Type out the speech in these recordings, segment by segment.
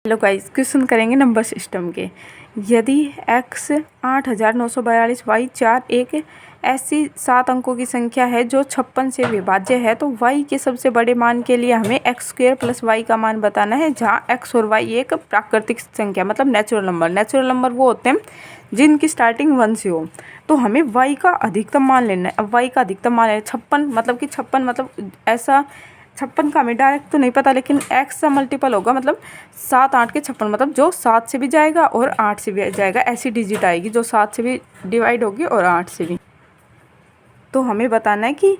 Hello guys, question करेंगे number system के। यदि x 8942, y 4 एक ऐसी 7 अंकों की संख्या है जो 56 से विभाज्य है, तो y के सबसे बड़े मान के लिए हमें x² + y का मान बताना है, जहां x और y एक प्राकृतिक संख्या मतलब नेचुरल नंबर वो होते हैं जिनकी स्टार्टिंग 1 से हो। तो हमें y का अधिकतम मान लेना है। अब y का अधिकतम मान है 56, मतलब कि 56 मतलब ऐसा 56 का हमें डायरेक्ट तो नहीं पता, लेकिन x का मल्टीपल होगा, मतलब 7 8 के 56, मतलब जो 7 से भी जाएगा और 8 से भी जाएगा, ऐसी डिजिट आएगी जो 7 से भी डिवाइड होगी और 8 से भी। तो हमें बताना है कि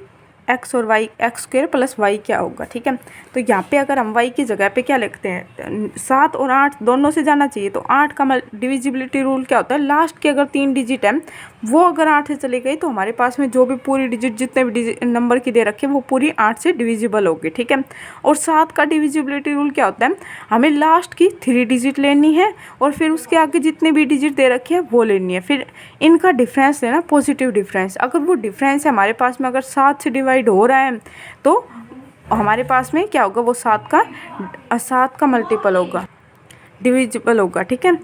x और y x² + y क्या होगा। ठीक है, तो यहाँ पे अगर हम y की जगह पे क्या लिखते हैं, 7 और 8 दोनों से जाना चाहिए। तो 8 का डिविजिबिलिटी रूल क्या होता है, लास्ट की अगर 3 डिजिट है वो अगर 8 से चली गई तो हमारे पास में जो भी पूरी डिजिट जितने भी नंबर की दे रखे वो पूरी 8 से डिविजिबल होगी। ठीक है, और 7 का डिविजिबिलिटी रूल क्या होता है, हमें लास्ट की 3 डिजिट लेनी है और फिर उसके आगे जितने भी डिजिट दे रखे हैं वो लेनी है, फिर इनका डिफरेंस लेना, पॉजिटिव डिफरेंस। अगर वो डिफरेंस है हमारे पास में अगर 7 से डिवाइड हो रहा है तो हमारे पास में क्या होगा, वो 7 का मल्टीपल होगा, डिविजिबल होगा। ठीक है,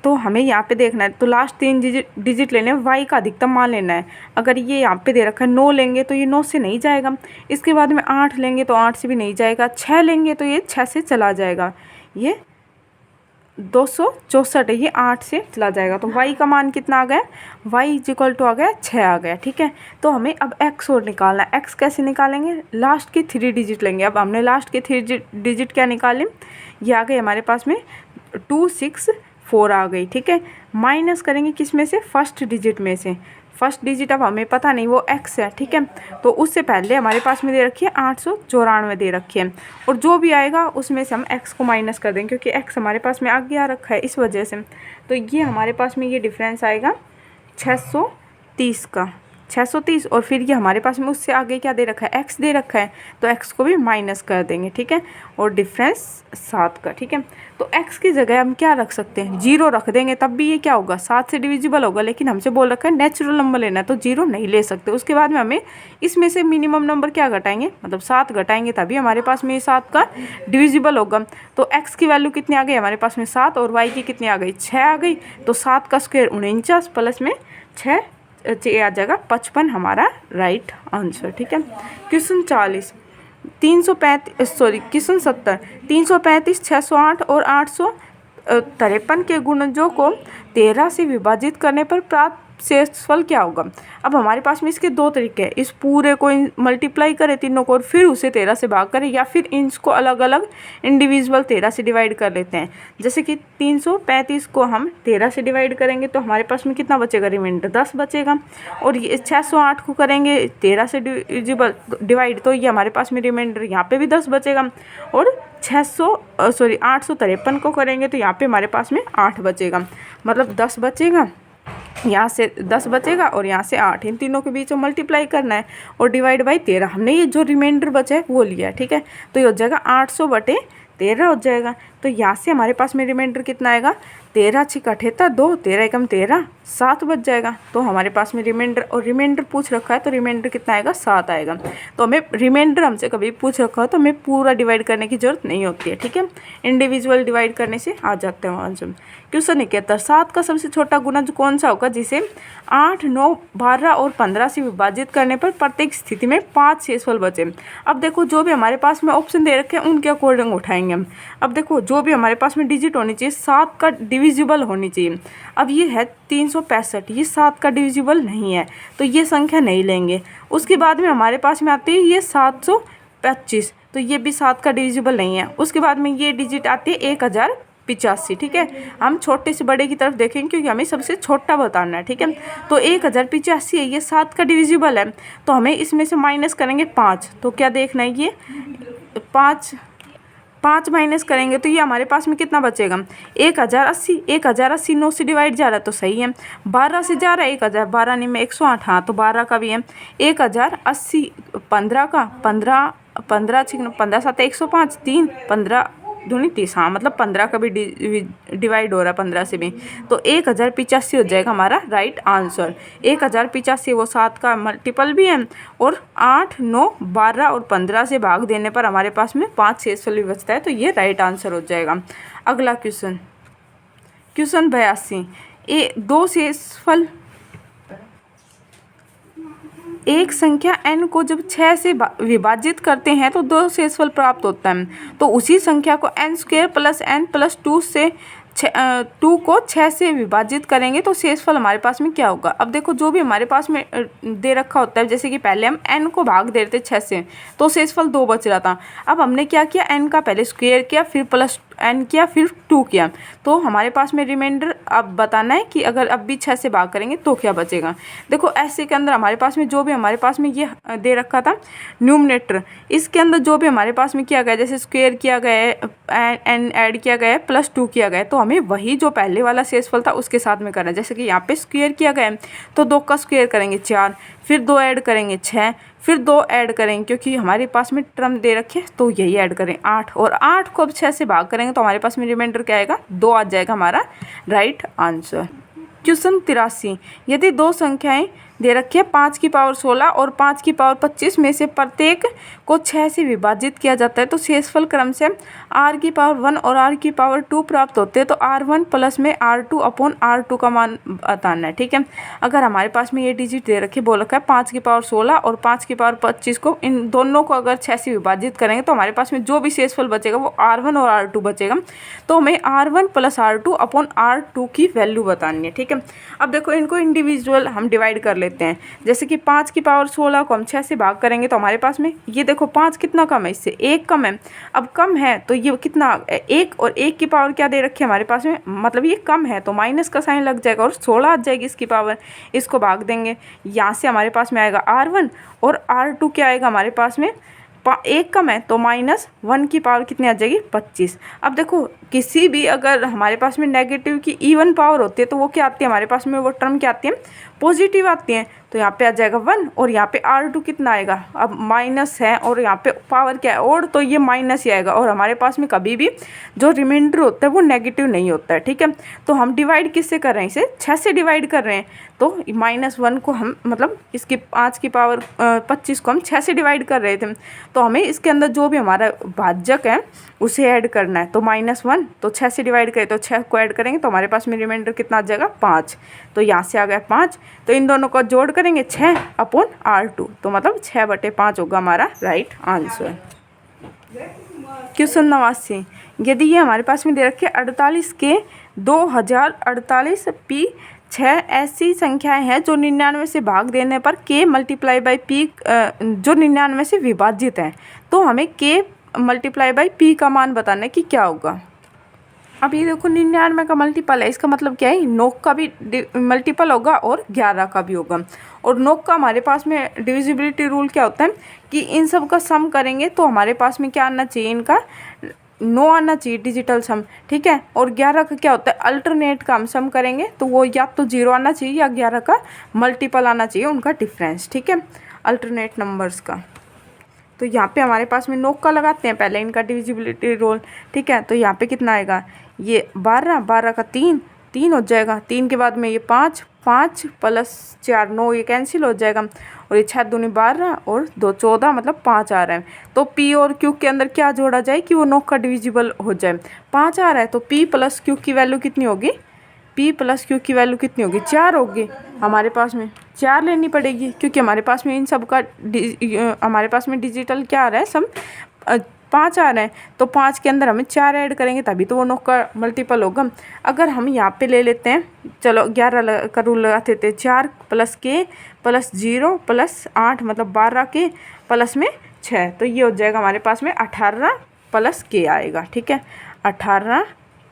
तो हमें यहाँ पे देखना है, तो लास्ट 3 डिजिट लेने हैं, y का अधिकतम मान लेना है। अगर ये यहाँ पे दे रखा है 9 लेंगे तो ये 9 से नहीं जाएगा, इसके बाद में 8 लेंगे तो 8 से भी नहीं जाएगा, 6 लेंगे तो ये 6 से चला जाएगा, ये 264 है, ये 8 से चला जाएगा। तो y का मान कितना आ गया, y = आ गया 6 आ गया। ठीक है, तो हमें अब x और निकालना है। x कैसे निकालेंगे, लास्ट की 3 डिजिट लेंगे। अब हमने लास्ट की 3 डिजिट क्या निकाले, ये आ गए हमारे पास में 264 आ गई। ठीक है, माइनस करेंगे किस में से, फर्स्ट डिजिट में से। फर्स्ट डिजिट अब हमें पता नहीं वो x है। ठीक है, तो उससे पहले हमारे पास में दे रखी है 894 दे रखी है, और जो भी आएगा उसमें से हम x को माइनस कर देंगे, क्योंकि x हमारे पास में आगे आ रखा है इस वजह से। तो ये हमारे पास में ये डिफरेंस आएगा 630 का, 630। और फिर ये हमारे पास में उससे आगे क्या दे रखा है, x दे रखा है, तो x को भी माइनस कर देंगे। ठीक है, और डिफरेंस 7 का। ठीक है, तो x की जगह हम क्या रख सकते हैं, 0 रख देंगे, तब भी ये क्या होगा, 7 से डिविजिबल होगा। लेकिन हमसे बोल रखा है नेचुरल नंबर लेना है, तो 0 नहीं ले सकते। उसके बाद में हमें इसमें से मिनिमम नंबर क्या घटाएंगे, मतलब 7 घटाएंगे, तभी हमारे पास में ये 7 का डिविजिबल होगा। तो x की वैल्यू कितनी आ गई हमारे पास में 7, और y की कितनी आ गई, 6 आ गई। तो 7 का स्क्वायर 49 प्लस में 6 आ जाएगा 55 हमारा राइट आंसर। ठीक है, क्वेश्चन 40 क्वेश्चन 70 335 608 और 853 के गुणजों को 13 से विभाजित करने पर प्राप्त शेषफल क्या होगा। अब हमारे पास में इसके 2 तरीके हैं, इस पूरे को मल्टीप्लाई करें तीनों को और फिर उसे 13 से भाग करें, या फिर इसको अलग अलग इंडिविजुअल 13 से डिवाइड कर लेते हैं। जैसे कि 335 को हम 13 से डिवाइड करेंगे तो हमारे पास में कितना बचेगा, रिमाइंडर 10 बचेगा। और ये 608 को करेंगे 13 से डिवाइड, तो ये हमारे पास में रिमाइंडर यहाँ पे भी 10 बचेगा। और 853 को करेंगे तो यहाँ पे हमारे पास में 8 बचेगा, मतलब 10 बचेगा, यहाँ से 10 बचेगा और यहाँ से 8, इन तीनों के बीच में मल्टीप्लाई करना है और डिवाइड बाई 13। हमने ये जो रिमाइंडर बचा है वो लिया है। ठीक है, तो ये हो जाएगा 800/13 हो जाएगा। तो यहाँ से हमारे पास में रिमाइंडर कितना आएगा, 13 × 6 = 78, 2 13 × 13 7 बच जाएगा। तो हमारे पास में रिमाइंडर, और रिमाइंडर पूछ रखा है तो रिमाइंडर कितना आएगा, 7 आएगा। तो हमें रिमाइंडर हमसे कभी पूछ रखा हो तो हमें पूरा डिवाइड करने की जरूरत नहीं होती है। ठीक है, इंडिविजुअल डिवाइड करने से आ जाते हैं आंसर। क्वेश्चन 71 7 का सबसे छोटा गुणज कौन सा होगा जिसे 8 9 12 और 15 से विभाजित करने पर प्रत्येक स्थिति में 5 शेषफल बचे। अब देखो जो भी हमारे पास में ऑप्शन दे रखे हैं उनके अकॉर्डिंग उठाएंगे हम। अब देखो जो भी हमारे पास में डिजिट होनी चाहिए 7 का डिविजिबल होनी चाहिए। अब ये है 365, ये 7 का डिविजिबल नहीं है, तो ये संख्या नहीं लेंगे। उसके बाद में हमारे पास में आती है ये 725, तो ये भी 7 का डिविजिबल नहीं है। उसके बाद में ये डिजिट आती है 1085। ठीक है, हम छोटे से बड़े की तरफ देखेंगे क्योंकि हमें सबसे छोटा बताना है। ठीक है, तो 1085 है, ये 7 का डिविजिबल है, तो हमें इसमें से माइनस करेंगे 5। तो क्या देखना है, ये 5 माइनस करेंगे तो ये हमारे पास में कितना बचेगा, 1080। 1080 9 से डिवाइड जा रहा है तो सही है, 12 से जा रहा है 1000, 12 नहीं में 108, हाँ तो 12 का भी है। 1080 15 का 15 15 7 105, 3 15 दूनी 30, हाँ मतलब 15 का भी डिवाइड हो रहा है 15 से भी, तो 1085 हो जाएगा हमारा राइट आंसर। 1085 वो 7 का मल्टीपल भी है, और 8, 9, 12 और 15 से भाग देने पर हमारे पास में 5 शेषफल भी बचता है, तो ये राइट आंसर हो जाएगा। अगला क्वेश्चन 82, दो शेषफल एक संख्या n को जब 6 से विभाजित करते हैं तो दो शेषफल प्राप्त होता है। तो उसी संख्या को n² प्लस n प्लस 2 से 2 को 6 से विभाजित करेंगे तो शेषफल हमारे पास में क्या होगा। अब देखो जो भी हमारे पास में दे रखा होता है, जैसे कि पहले हम n को भाग दे रहे थे 6 से, तो शेषफल 2 बच रहा था। अब हमने क्या किया, n का पहले स्क्वायर किया, फिर प्लस n किया, फिर 2 किया, तो हमारे पास में रिमाइंडर अब बताना है कि अगर अब भी 6 से भाग करेंगे तो क्या बचेगा। देखो ऐसे के अंदर हमारे पास में जो भी हमारे पास में ये दे रखा था न्यूमरेटर, इसके अंदर जो भी हमारे पास में किया गया, जैसे स्क्वायर किया गया है, n ऐड किया गया है, प्लस 2 किया गया है, तो हमें वही जो पहले वाला शेषफल था उसके साथ में करना है। जैसे कि यहाँ पे स्क्वायर किया गया है तो 2 का स्क्वायर करेंगे 4, फिर 2 ऐड करेंगे 6, फिर 2 ऐड करेंगे क्योंकि हमारे पास में टर्म दे रखे तो यही ऐड करें 8, और 8 को अब 6 से भाग करेंगे तो हमारे पास में रिमाइंडर क्या आएगा, 2 आ जाएगा हमारा राइट आंसर। क्वेश्चन 83, यदि दो संख्याएं दे रखी है 5 की पावर 16 और 5 की पावर 25 में से प्रत्येक को 6 से विभाजित किया जाता है तो शेषफल क्रम से r की पावर 1 और r की पावर 2 प्राप्त होते हैं, तो r1 प्लस में r2 अपॉन r2 का मान बताना है। ठीक है, अगर हमारे पास में ये डिजिट दे रखी बोल रखा है 5 की पावर 16 और 5 की पावर 25 को, इन दोनों को अगर 6 से विभाजित करेंगे तो हमारे पास में जो भी शेषफल बचेगा वो r1 और r2 बचेगा, तो हमें r1 plus r2 upon r2 की वैल्यू बतानी है। ठीक है, अब देखो इनको इंडिविजुअल हम डिवाइड कर लेते हैं। जैसे कि 5 की पावर 16 को हम 6 से भाग करेंगे तो हमारे पास में ये देखो 5 कितना कम है, इससे 1 कम है। अब कम है तो ये कितना 1, और 1 की पावर क्या दे रखी है हमारे पास में, मतलब ये कम है तो माइनस का साइन लग जाएगा और 16 आ जाएगी इसकी पावर, इसको भाग देंगे, यहाँ से हमारे पास में आएगा r1 और r2 क्या आएगा हमारे पास में 1 कम है तो -1 की पावर कितनी आ जाएगी 25। अब देखो किसी भी अगर हमारे पास में नेगेटिव की इवन पावर होती है तो वो क्या आती है हमारे पास में, वो टर्म क्या आती है पॉजिटिव आती है, तो यहाँ पे आ जाएगा 1 और यहाँ पे r2 कितना आएगा, अब माइनस है और यहाँ पे पावर क्या है और, तो ये माइनस ही आएगा, और हमारे पास में कभी भी जो रिमाइंडर होता है वो नेगेटिव नहीं होता है। ठीक है, तो हम डिवाइड किससे कर रहे हैं, इसे 6 से डिवाइड कर रहे हैं, तो -1 को हम मतलब इसकी 5 की पावर 25 को हम 6 से डिवाइड कर रहे थे, तो हमें इसके अंदर जो भी हमारा भाजक है उसे ऐड करना है, तो -1 तो 6 से डिवाइड करें तो 6 को ऐड करेंगे तो हमारे पास में रिमाइंडर कितना आ जाएगा 5, तो यहाँ से आ गया 5, तो इन दोनों को जोड़ करेंगे 6 अपॉन r2, तो मतलब 6/5 होगा हमारा राइट आंसर। क्वेश्चन 89, यदि ये हमारे पास में दे रखे 48 के 2048 p 6 ऐसी संख्याएं हैं जो 99 से भाग देने पर k मल्टीप्लाई बाई p जो 99 से विभाजित है, तो हमें k मल्टीप्लाई बाई p का मान बताना है कि क्या होगा। अब ये देखो 99 का मल्टीपल है, इसका मतलब क्या है 9 का भी मल्टीपल होगा और 11 का भी होगा, और 9 का हमारे पास में डिविजिबिलिटी रूल क्या होता है कि इन सब का सम करेंगे तो हमारे पास में क्या आना चाहिए, इनका 9 आना चाहिए डिजिटल सम। ठीक है, और 11 का क्या होता है अल्टरनेट का हम सम करेंगे तो वो या तो 0 आना चाहिए या 11 का मल्टीपल आना चाहिए, उनका डिफरेंस। ठीक है, अल्टरनेट नंबर्स का, तो यहाँ पे हमारे पास में 9 का लगाते हैं पहले इनका डिविजिबिलिटी रूल। ठीक है, तो यहाँ पे कितना आएगा, ये 12, 12 का 3 हो जाएगा, 3 के बाद में ये 5 प्लस 4 9, ये कैंसिल हो जाएगा, और ये 6 दूनी 12 और 2 14, मतलब 5 आ रहा है। तो p और q के अंदर क्या जोड़ा जाए कि वो 9 का डिविजिबल हो जाए, 5 आ रहा है, तो p प्लस q की वैल्यू कितनी होगी, p प्लस q की वैल्यू कितनी होगी 4 होगी, हमारे पास में 4 लेनी पड़ेगी क्योंकि हमारे पास में इन सब का हमारे पास में डिजिटल क्या आ रहा है सम 5 आ रहा है, तो 5 के अंदर हमें 4 ऐड करेंगे तभी तो वो 9 का मल्टीपल होगा। अगर हम यहाँ पे ले लेते हैं, चलो 11 का रूल लगाते थे, 4 प्लस k प्लस 0 प्लस 8 मतलब 12 k प्लस में 6, तो ये हो जाएगा हमारे पास में 18 प्लस k आएगा। ठीक है, 18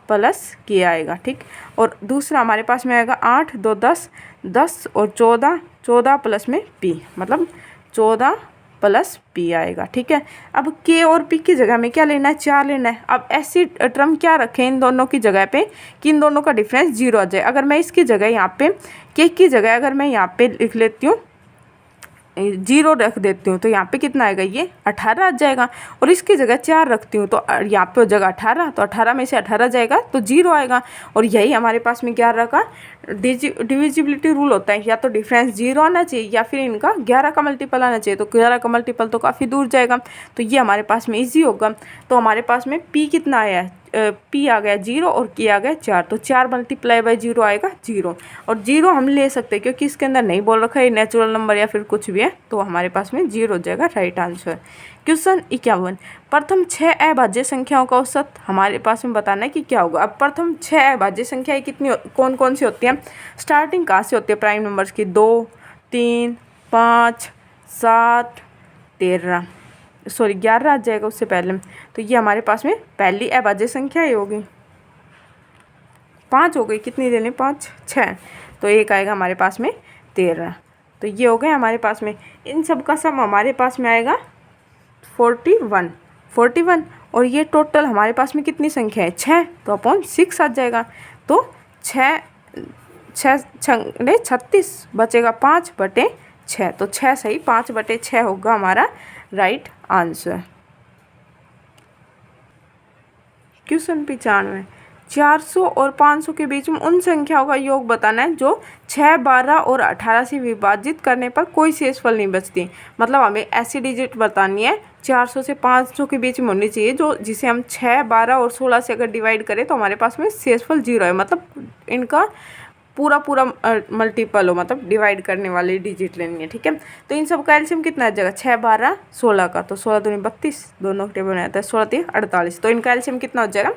प्लस k आएगा। ठीक, और दूसरा हमारे पास में आएगा 8 2 10 10 और 14 प्लस में p मतलब 14 प्लस p आएगा। ठीक है, अब k और p की जगह में क्या लेना है 4 लेना है। अब ऐसी टर्म क्या रखें इन दोनों की जगह पे कि इन दोनों का डिफरेंस 0 आ जाए। अगर मैं इसकी जगह यहाँ पे k की जगह अगर मैं यहाँ पे लिख लेती हूँ जीरो रख देती हूँ तो यहाँ पे कितना आएगा, ये 18 आ जाएगा। और इसकी जगह 4 रखती हूँ तो यहाँ पे हो जाएगा 18, तो 18 में से 18 जाएगा तो 0 आएगा। और यही हमारे पास में 11 का डिविजिबिलिटी रूल होता है, या तो डिफरेंस 0 आना चाहिए या फिर इनका 11 का मल्टीपल आना चाहिए। तो 11 का मल्टीपल तो काफ़ी दूर जाएगा, तो ये हमारे पास में ईजी होगा। तो हमारे पास में पी कितना आया है, पी आ गया 0 और के आ गया 4, तो 4 मल्टीप्लाई बाई 0 आएगा 0। और 0 हम ले सकते हैं क्योंकि इसके अंदर नहीं बोल रखा है नेचुरल नंबर या फिर कुछ भी है, तो हमारे पास में 0 हो जाएगा राइट आंसर। क्वेश्चन 51, प्रथम 6 अभाज्य संख्याओं का औसत हमारे पास में बताना है कि क्या होगा। अब प्रथम 6 अभाज्य संख्याएं कितनी कौन कौन सी होती हैं, स्टार्टिंग कहाँ से होती है प्राइम नंबर्स की, 2, 3, 5, 7, 13, सॉरी 11 आ जाएगा उससे पहले। तो ये हमारे पास में पहली अभाज्य संख्या ही होगी, 5 हो गई, कितनी देनी, 5, 6, तो एक आएगा हमारे पास में 13। तो ये हो गए हमारे पास में, इन सब का सम हमारे पास में आएगा 41 और ये टोटल हमारे पास में कितनी संख्या है, 6, तो अपॉन 6 आ जाएगा। तो 36 बचेगा 5/6, तो 6 सही 5/6 होगा हमारा राइट आंसर। क्वेश्चन 95, 400 और 500 के बीच में उन संख्याओं का योग बताना है जो 6, 12 और 18 से विभाजित करने पर कोई शेषफल नहीं बचती। मतलब हमें ऐसी डिजिट बतानी है 400 से 500 के बीच में होनी चाहिए जो जिसे हम 6, 12 और 16 से अगर डिवाइड करें तो हमारे पास में शेषफल 0 है, मतलब इनका पूरा मल्टीपल हो, मतलब डिवाइड करने वाली डिजिट लेनी है। ठीक है, तो इन सब का एलसीएम कितना आ जाएगा, 6, 12, 16 का, तो 16 दूनी 32, दोनों टेबल में आता है, 16 3 48, तो इनका एलसीएम कितना हो जाएगा,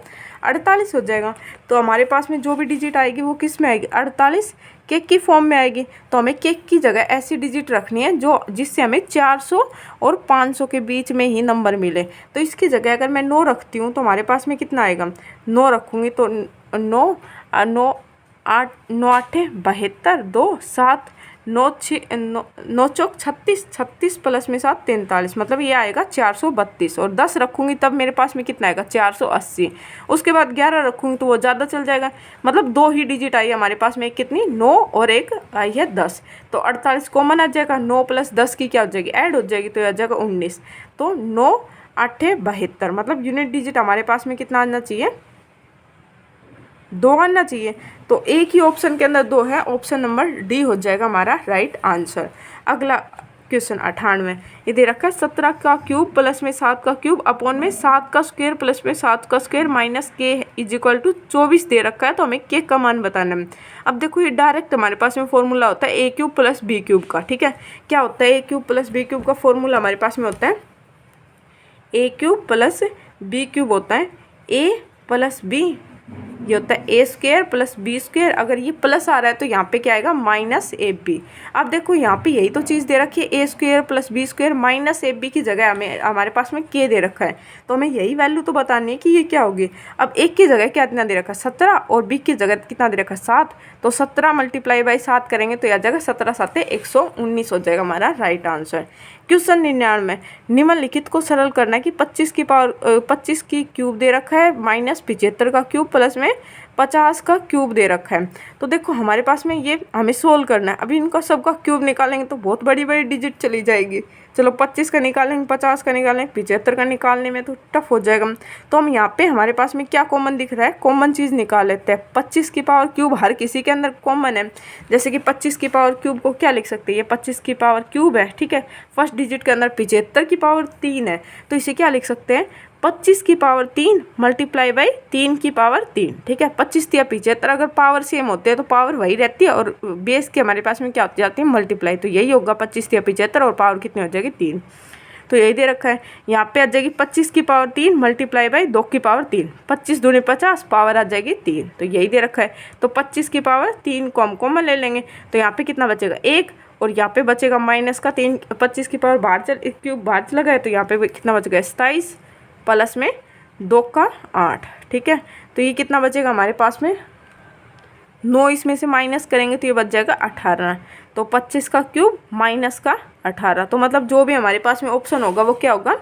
48 हो जाएगा। तो हमारे पास में जो भी डिजिट आएगी वो किस में आएगी, 48 केक की फॉर्म में आएगी। तो हमें केक की जगह ऐसी डिजिट रखनी है जो जिससे हमें 400 और 500 के बीच में ही नंबर मिले। तो इसकी जगह अगर मैं 9 रखती हूँ तो हमारे पास में कितना आएगा, 9 रखूँगी तो 9 8 9 8 72 2 7 9 चौक 36, 36 प्लस में 7 43, मतलब ये आएगा 432। और 10 रखूँगी तब मेरे पास में कितना आएगा, 480। उसके बाद 11 रखूँगी तो वो ज़्यादा चल जाएगा, मतलब 2 ही डिजिट आई हमारे पास में, एक कितनी 9 और एक आई है 10, तो 48 कॉमन आ जाएगा, 9 + 10 की क्या हो जाएगी, ऐड हो जाएगी, तो आ जाएगा 19। तो 9 8 72, मतलब यूनिट डिजिट हमारे पास में कितना आना चाहिए, 2 आना चाहिए। तो एक ही ऑप्शन के अंदर 2 है, ऑप्शन नंबर डी हो जाएगा हमारा राइट आंसर। अगला क्वेश्चन 98, ये दे रखा है 17 का क्यूब प्लस में 7 का क्यूब अपॉन में 7 का स्क्वायर प्लस में 7 का स्क्वायर माइनस के = 24 दे रखा है। तो हमें के का मान बताना है। अब देखो ये डायरेक्ट हमारे पास में फॉर्मूला होता है a³ + b³ का। ठीक है, क्या होता है a³ + b³ का फॉर्मूला हमारे पास में होता है a³ + b³ होता है a + b, ये होता है a² + b²। अगर ये प्लस आ रहा है तो यहाँ पे क्या आएगा, -ab। अब देखो यहाँ पे यही तो चीज़ दे रखी है, a² + b² -ab की जगह हमें हमारे पास में k दे रखा है, तो हमें यही वैल्यू तो बतानी है कि ये क्या होगी। अब एक की जगह क्या इतना दे रखा है 17 और b की जगह कितना दे रखा है 7, तो 17 × 7 करेंगे तो आ जाएगा 17 7 119 हो जाएगा हमारा राइट आंसर। क्वेश्चन 99, निम्नलिखित को सरल करना है कि 25 की क्यूब दे रखा है -75 का क्यूब प्लस में 50 का क्यूब दे रखा है। तो देखो हमारे पास में ये हमें सोल्व करना है। अभी इनका सबका क्यूब निकालेंगे तो बहुत बड़ी बड़ी डिजिट चली जाएगी। चलो 25 का निकालेंगे, 50 का निकालेंगे, 75 का निकालने में तो टफ हो जाएगा। तो हम यहाँ पे हमारे पास में क्या कॉमन दिख रहा है, कॉमन चीज़ निकाल लेते हैं। 25 की पावर क्यूब हर किसी के अंदर कॉमन है, जैसे कि 25 की पावर क्यूब को क्या लिख सकते हैं, ये 25 की पावर क्यूब है। ठीक है, फर्स्ट डिजिट के अंदर 75 की पावर 3 है, तो इसे क्या लिख सकते हैं 25 की पावर 3 × 3 की पावर 3। ठीक है, 25 या 75 अगर पावर सेम होते हैं तो पावर वही रहती है और बेस के हमारे पास में क्या होती जाती है मल्टीप्लाई, तो यही होगा 25 या 75 और पावर कितनी हो जाएगी 3। तो यही दे रखा है, यहाँ पे आ जाएगी 25 की पावर 3 × 2 की पावर 3, 25 दूनी 50, पावर आ जाएगी 3, तो यही दे रखा है। तो 25 की पावर 3 को हम कॉमन ले लेंगे, तो यहाँ पे कितना बचेगा 1 और यहाँ पे बचेगा -3। 25 की पावर बाहर क्यूब बाहर चला गया, तो यहाँ पे कितना बचेगा 27 प्लस में 2 का 8। ठीक है, तो ये कितना बचेगा हमारे पास में 9, इसमें से माइनस करेंगे तो ये बच जाएगा 18। तो 25 का क्यूब माइनस का 18, तो मतलब जो भी हमारे पास में ऑप्शन होगा वो क्या होगा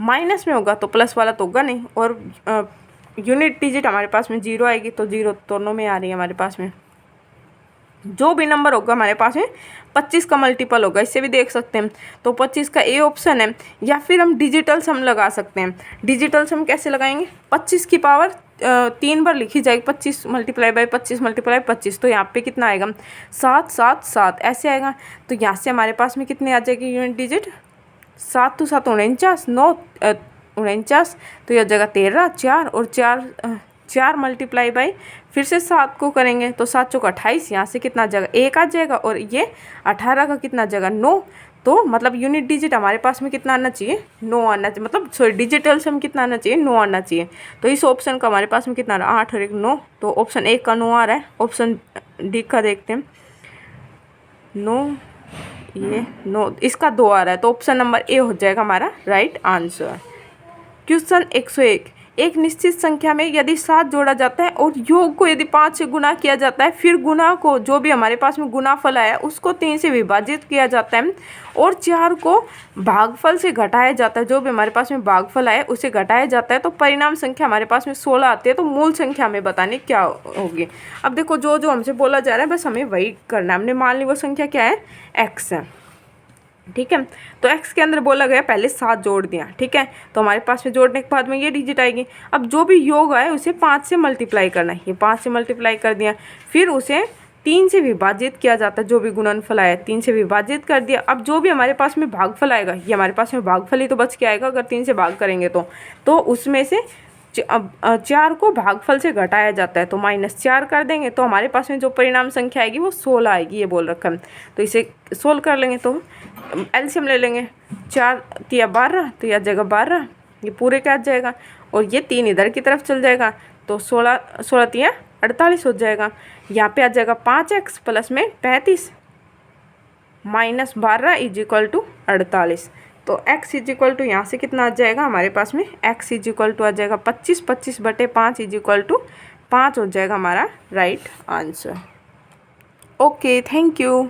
माइनस में होगा, तो प्लस वाला तो होगा नहीं। और यूनिट डिजिट हमारे पास में 0 आएगी, तो 0 दोनों में आ रही है हमारे पास में। जो भी नंबर होगा हमारे पास में 25 का मल्टीपल होगा, इससे भी देख सकते हैं। तो 25 का ए ऑप्शन है। या फिर हम डिजिटल सम लगा सकते हैं। डिजिटल सम कैसे लगाएंगे? 25 की पावर 3 बार लिखी जाएगी, 25 मल्टीप्लाई बाई 25 मल्टीप्लाई 25, तो यहाँ पे कितना आएगा? 7 7 7 ऐसे आएगा। तो यहाँ से हमारे पास में कितने आ जाएगी यूनिट डिजिट? 7 तो 7 49, 9 49, तो यह जगह 13, 4 और 4 मल्टीप्लाई बाई फिर से 7 को करेंगे तो 7 चौक 28, यहाँ से कितना जगह 1 आ जाएगा और ये 18 का कितना जगह 9। तो मतलब यूनिट डिजिट हमारे पास में कितना आना चाहिए? 9 आना चाहिए, मतलब सॉरी डिजिटल सम कितना आना चाहिए? 9 आना चाहिए। तो इस ऑप्शन का हमारे पास में कितना आ रहा है? 8 और 1 9, तो ऑप्शन 1 का 9 आ रहा है। ऑप्शन डी का देखते हैं, 9 ये 9, इसका 2 आ रहा है, तो ऑप्शन नंबर ए हो जाएगा हमारा राइट आंसर। क्वेश्चन 101, एक निश्चित संख्या में यदि 7 जोड़ा जाता है और योग को यदि 5 से गुना किया जाता है, फिर गुना को जो भी हमारे पास में गुनाफल आया उसको 3 से विभाजित किया जाता है और 4 को भागफल से घटाया जाता है, जो भी हमारे पास में भागफल आया उसे घटाया जाता है, तो परिणाम संख्या हमारे पास में 16 आती है। तो मूल संख्या हमें बतानी क्या होगी? अब देखो जो जो हमसे बोला जा रहा है बस हमें वही करना है। हमने मान ली वो संख्या क्या है? x है, ठीक है। तो x के अंदर बोला गया पहले 7 जोड़ दिया, ठीक है। तो हमारे पास में जोड़ने के बाद में ये डिजिट आएगी। अब जो भी योग आए उसे 5 से मल्टीप्लाई करना है, ये 5 से मल्टीप्लाई कर दिया, फिर उसे 3 से विभाजित किया जाता है, जो भी गुणनफल आया 3 से विभाजित कर दिया। अब जो भी हमारे पास में भागफल आएगा, ये हमारे पास में भागफल ही तो बच के आएगा अगर 3 से भाग करेंगे तो उसमें से 4 को भागफल से घटाया जाता है, तो -4 कर देंगे तो हमारे पास में जो परिणाम संख्या आएगी वो 16 आएगी, ये बोल रखा है। तो इसे सोल्व कर लेंगे तो एलसीएम ले लेंगे, 4 तिया 12, तो यह जगह 12 ये पूरे का आ जाएगा और ये 3 इधर की तरफ चल जाएगा, तो 16 तिया 48 हो जाएगा। यहाँ पे आ जाएगा 5x प्लस में 35 -12 इज इक्वल टू 48। तो x इज इक्वल टू यहाँ से कितना आ जाएगा हमारे पास में? x इज इक्वल टू आ जाएगा 25, 25/5 इज इक्वल टू 5 हो जाएगा हमारा right answer. Okay, thank you.